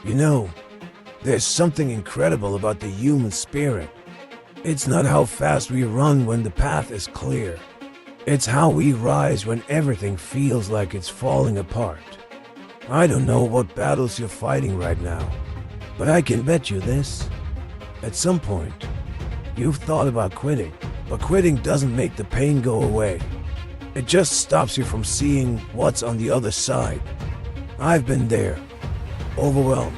You know, there's something incredible about the human spirit. It's not how fast we run when the path is clear. It's how we rise when everything feels like it's falling apart. I don't know what battles you're fighting right now, but I can bet you this. At some point, you've thought about quitting, but quitting doesn't make the pain go away. It just stops you from seeing what's on the other side. I've been there, overwhelmed,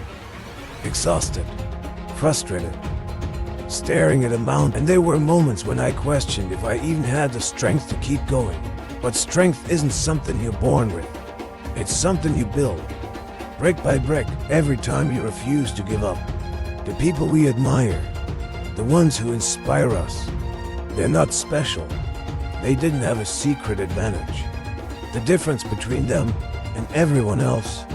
exhausted, frustrated, staring at a mountain, and there were moments when I questioned if I even had the strength to keep going. But strength isn't something you're born with. It's something you build, brick by brick, every time you refuse to give up. The people we admire, the ones who inspire us, they're not special. They didn't have a secret advantage. The difference between them and everyone else,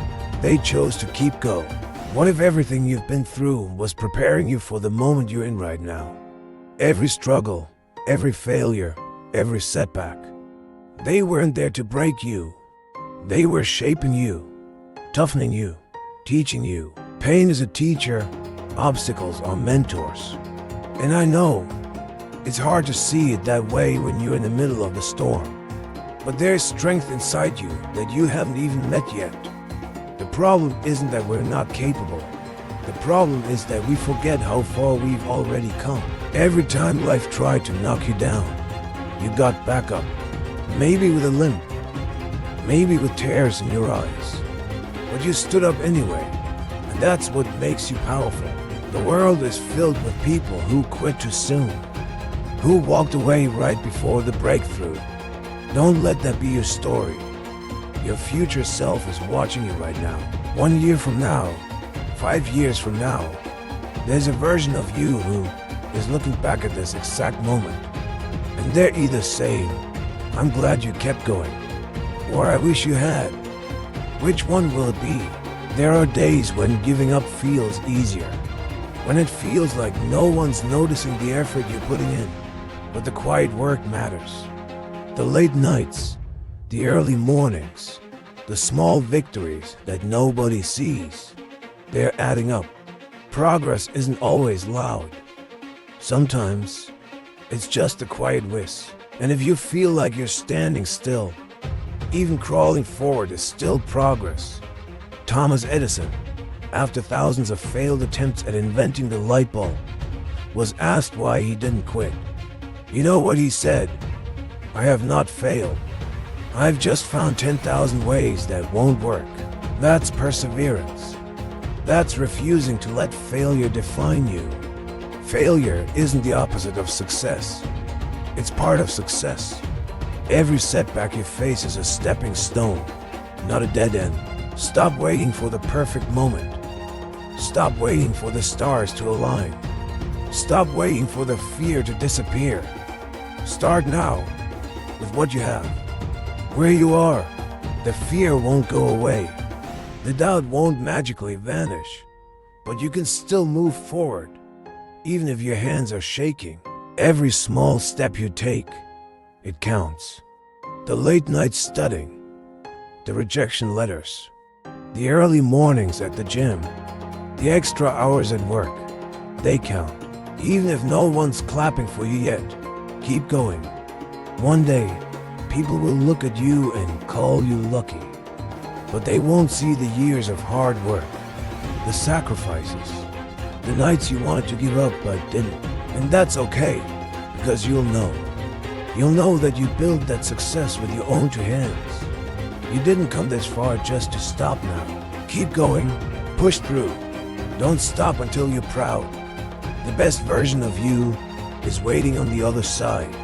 they chose to keep going. What if everything you've been through was preparing you for the moment you're in right now? Every struggle, every failure, every setback, they weren't there to break you. They were shaping you, toughening you, teaching you. Pain is a teacher, obstacles are mentors. And I know, it's hard to see it that way when you're in the middle of the storm. But there's strength inside you that you haven't even met yet. The problem isn't that we're not capable. The problem is that we forget how far we've already come. Every time life tried to knock you down, you got back up. Maybe with a limp, maybe with tears in your eyes. But you stood up anyway, and that's what makes you powerful. The world is filled with people who quit too soon, who walked away right before the breakthrough. Don't let that be your story. Your future self is watching you right now. 1 year from now, 5 years from now, there's a version of you who is looking back at this exact moment. And they're either saying, "I'm glad you kept going," or "I wish you had." Which one will it be? There are days when giving up feels easier, when it feels like no one's noticing the effort you're putting in. But the quiet work matters. The late nights, the early mornings, the small victories that nobody sees, they're adding up. Progress isn't always loud. Sometimes, it's just a quiet whiz. And if you feel like you're standing still, even crawling forward is still progress. Thomas Edison, after thousands of failed attempts at inventing the light bulb, was asked why he didn't quit. You know what he said? "I have not failed. I've just found 10,000 ways that won't work." That's perseverance. That's refusing to let failure define you. Failure isn't the opposite of success. It's part of success. Every setback you face is a stepping stone, not a dead end. Stop waiting for the perfect moment. Stop waiting for the stars to align. Stop waiting for the fear to disappear. Start now with what you have. Where you are, the fear won't go away. The doubt won't magically vanish, but you can still move forward, even if your hands are shaking. Every small step you take, it counts. The late nights studying, the rejection letters, the early mornings at the gym, the extra hours at work, they count. Even if no one's clapping for you yet, keep going. One day, people will look at you and call you lucky, but they won't see the years of hard work, the sacrifices, the nights you wanted to give up but didn't. And that's okay, because you'll know. You'll know that you built that success with your own two hands. You didn't come this far just to stop now. Keep going, push through. Don't stop until you're proud. The best version of you is waiting on the other side.